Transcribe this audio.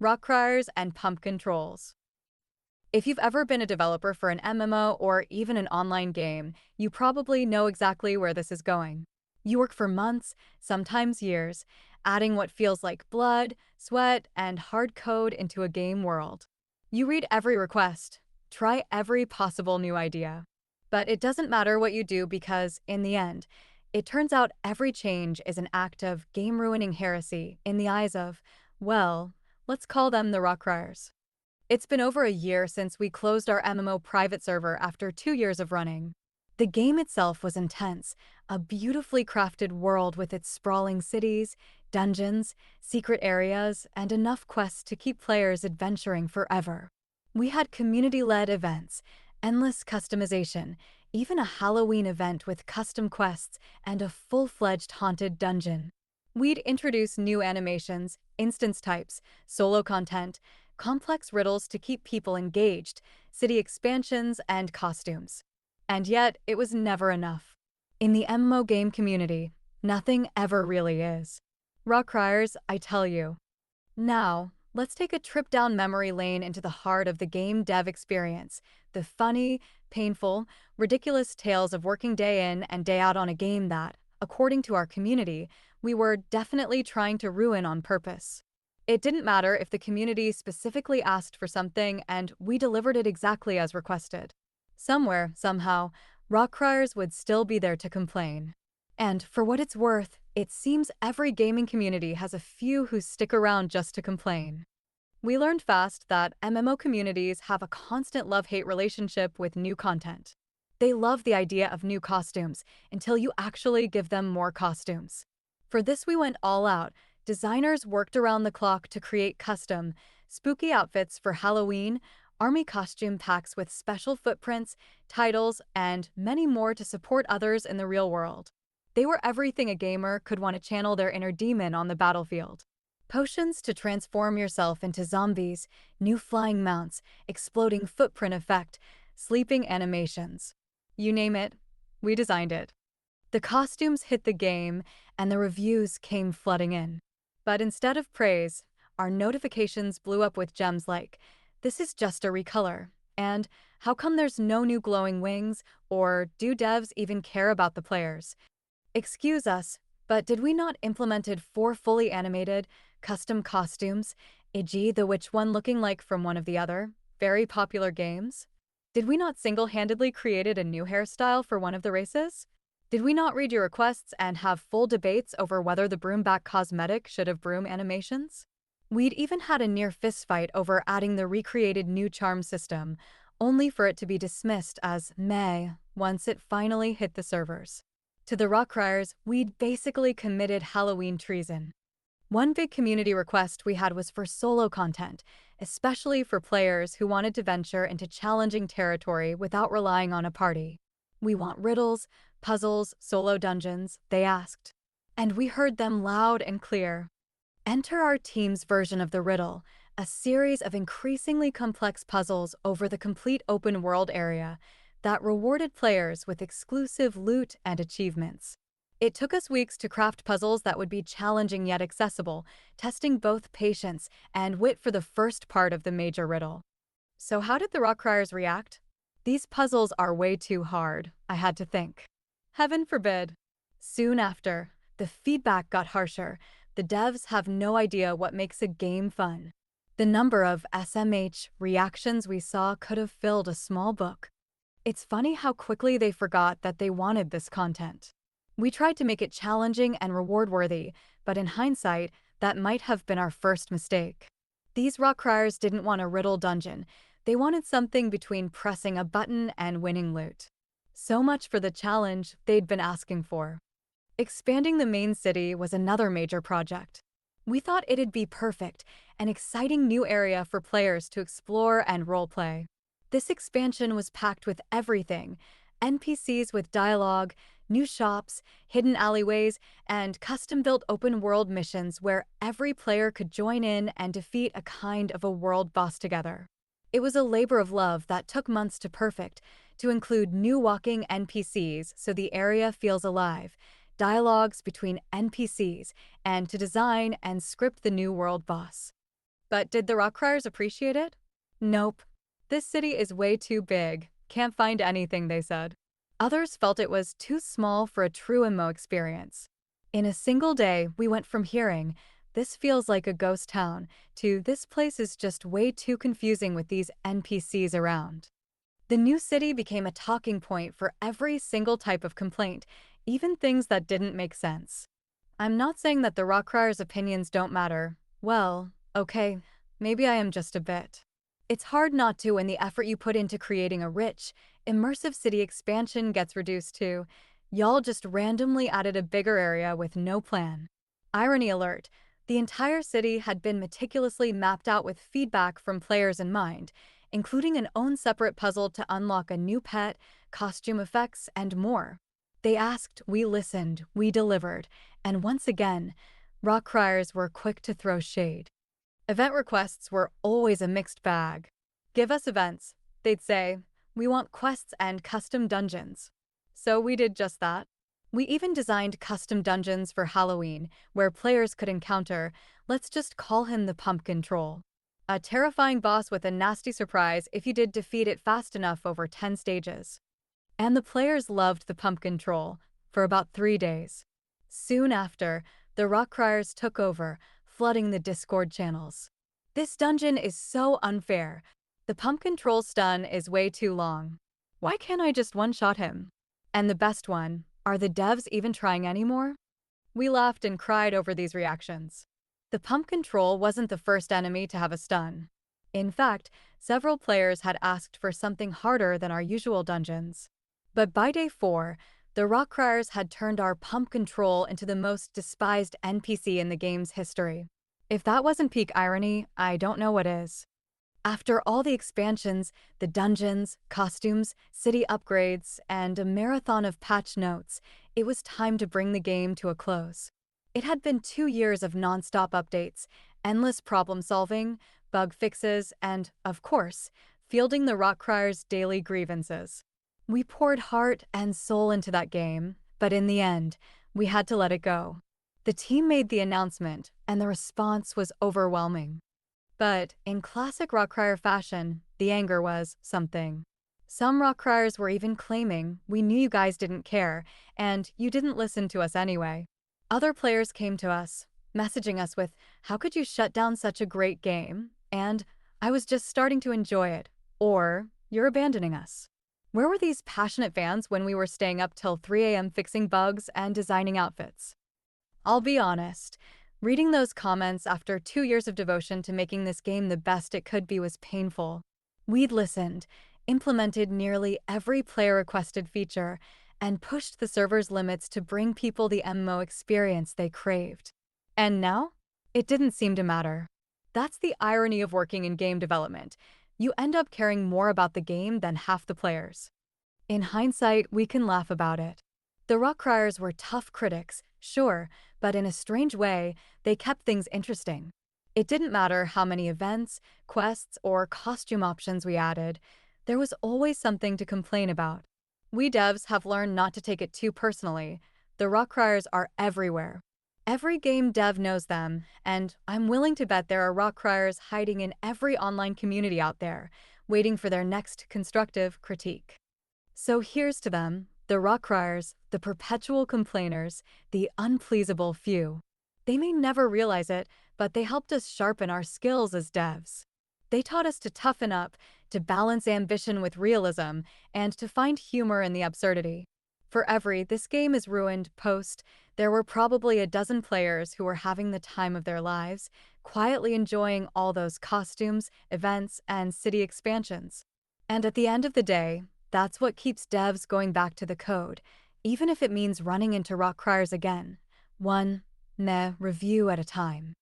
rock cryers, and pumpkin trolls. If you've ever been a developer for an MMO or even an online game, you probably know exactly where this is going. You work for months, sometimes years, adding what feels like blood, sweat, and hard code into a game world. You read every request, try every possible new idea. But it doesn't matter what you do because, in the end, it turns out every change is an act of game-ruining heresy in the eyes of, well, let's call them the rock cryers. It's been over a year since we closed our MMO private server after 2 years of running. The game itself was intense, a beautifully crafted world with its sprawling cities, dungeons, secret areas, and enough quests to keep players adventuring forever. We had community-led events, endless customization, even a Halloween event with custom quests and a full-fledged haunted dungeon. We'd introduce new animations, instance types, solo content, complex riddles to keep people engaged, city expansions, and costumes. And yet, it was never enough. In the MMO game community, nothing ever really is. Rock cryers, I tell you. Now, let's take a trip down memory lane into the heart of the game dev experience, the funny, painful, ridiculous tales of working day in and day out on a game that, according to our community, we were definitely trying to ruin on purpose. It didn't matter if the community specifically asked for something and we delivered it exactly as requested. Somewhere, somehow, rock cryers would still be there to complain. And for what it's worth, it seems every gaming community has a few who stick around just to complain. We learned fast that MMO communities have a constant love-hate relationship with new content. They love the idea of new costumes until you actually give them more costumes. For this we went all out. Designers worked around the clock to create custom, spooky outfits for Halloween, army costume packs with special footprints, titles, and many more to support others in the real world. They were everything a gamer could want to channel their inner demon on the battlefield. Potions to transform yourself into zombies, new flying mounts, exploding footprint effect, sleeping animations. You name it, we designed it. The costumes hit the game, and the reviews came flooding in. But instead of praise, our notifications blew up with gems like, "This is just a recolor," and "How come there's no new glowing wings?" or "Do devs even care about the players?" Excuse us, but did we not implemented 4 fully animated, custom costumes, e.g. the which one looking like from one of the other, very popular games? Did we not single-handedly created a new hairstyle for one of the races? Did we not read your requests and have full debates over whether the broomback cosmetic should have broom animations? We'd even had a near fistfight over adding the recreated new charm system, only for it to be dismissed as meh once it finally hit the servers. To the rock cryers, we'd basically committed Halloween treason. One big community request we had was for solo content, especially for players who wanted to venture into challenging territory without relying on a party. We want riddles, puzzles, solo dungeons, they asked. And we heard them loud and clear. Enter our team's version of the riddle, a series of increasingly complex puzzles over the complete open world area that rewarded players with exclusive loot and achievements. It took us weeks to craft puzzles that would be challenging yet accessible, testing both patience and wit for the first part of the major riddle. So how did the rock cryers react? These puzzles are way too hard, I had to think. Heaven forbid. Soon after, the feedback got harsher. The devs have no idea what makes a game fun. The number of SMH reactions we saw could have filled a small book. It's funny how quickly they forgot that they wanted this content. We tried to make it challenging and reward-worthy, but in hindsight, that might have been our first mistake. These rock cryers didn't want a riddle dungeon. They wanted something between pressing a button and winning loot. So much for the challenge they'd been asking for. Expanding the main city was another major project. We thought it'd be perfect, an exciting new area for players to explore and roleplay. This expansion was packed with everything: NPCs with dialogue, new shops, hidden alleyways, and custom-built open-world missions where every player could join in and defeat a kind of a world boss together. It was a labor of love that took months to perfect, to include new walking NPCs so the area feels alive, dialogues between NPCs, and to design and script the new world boss. But did the Rockcriers appreciate it? Nope. This city is way too big. Can't find anything, they said. Others felt it was too small for a true MMO experience. In a single day, we went from hearing, "This feels like a ghost town," to "This place is just way too confusing with these NPCs around." The new city became a talking point for every single type of complaint, even things that didn't make sense. I'm not saying that the Rockcriers' opinions don't matter. Well, okay, maybe I am just a bit. It's hard not to when the effort you put into creating a rich, immersive city expansion gets reduced to, y'all just randomly added a bigger area with no plan. Irony alert, the entire city had been meticulously mapped out with feedback from players in mind, including an own separate puzzle to unlock a new pet, costume effects, and more. They asked, we listened, we delivered, and once again, rock criers were quick to throw shade. Event requests were always a mixed bag. Give us events, they'd say. We want quests and custom dungeons. So we did just that. We even designed custom dungeons for Halloween, where players could encounter, let's just call him the Pumpkin Troll, a terrifying boss with a nasty surprise if you did defeat it fast enough over 10 stages. And the players loved the Pumpkin Troll for about 3 days. Soon after, the rock criers took over, flooding the Discord channels. This dungeon is so unfair. The Pumpkin Troll stun is way too long. Why can't I just one-shot him? And the best one, are the devs even trying anymore? We laughed and cried over these reactions. The Pumpkin Troll wasn't the first enemy to have a stun. In fact, several players had asked for something harder than our usual dungeons. But by day 4, the rock criers had turned our Pumpkin Troll into the most despised NPC in the game's history. If that wasn't peak irony, I don't know what is. After all the expansions, the dungeons, costumes, city upgrades, and a marathon of patch notes, it was time to bring the game to a close. It had been 2 years of non-stop updates, endless problem-solving, bug fixes, and, of course, fielding the rock criers' daily grievances. We poured heart and soul into that game, but in the end, we had to let it go. The team made the announcement, and the response was overwhelming. But in classic rock crier fashion, the anger was something. Some rock criers were even claiming, we knew you guys didn't care, and you didn't listen to us anyway. Other players came to us, messaging us with, how could you shut down such a great game? And, I was just starting to enjoy it. Or, you're abandoning us. Where were these passionate fans when we were staying up till 3 a.m. fixing bugs and designing outfits? I'll be honest, reading those comments after 2 years of devotion to making this game the best it could be was painful. We'd listened, implemented nearly every player-requested feature, and pushed the server's limits to bring people the MMO experience they craved. And now? It didn't seem to matter. That's the irony of working in game development. You end up caring more about the game than half the players. In hindsight, we can laugh about it. The rock criers were tough critics, sure, but in a strange way, they kept things interesting. It didn't matter how many events, quests, or costume options we added, there was always something to complain about. We devs have learned not to take it too personally. The rock criers are everywhere. Every game dev knows them, and I'm willing to bet there are rock criers hiding in every online community out there, waiting for their next constructive critique. So here's to them, the rock criers, the perpetual complainers, the unpleasable few. They may never realize it, but they helped us sharpen our skills as devs. They taught us to toughen up, to balance ambition with realism, and to find humor in the absurdity. For every "this game is ruined" post, there were probably a dozen players who were having the time of their lives, quietly enjoying all those costumes, events, and city expansions. And at the end of the day, that's what keeps devs going back to the code, even if it means running into rock criers again, one meh review at a time.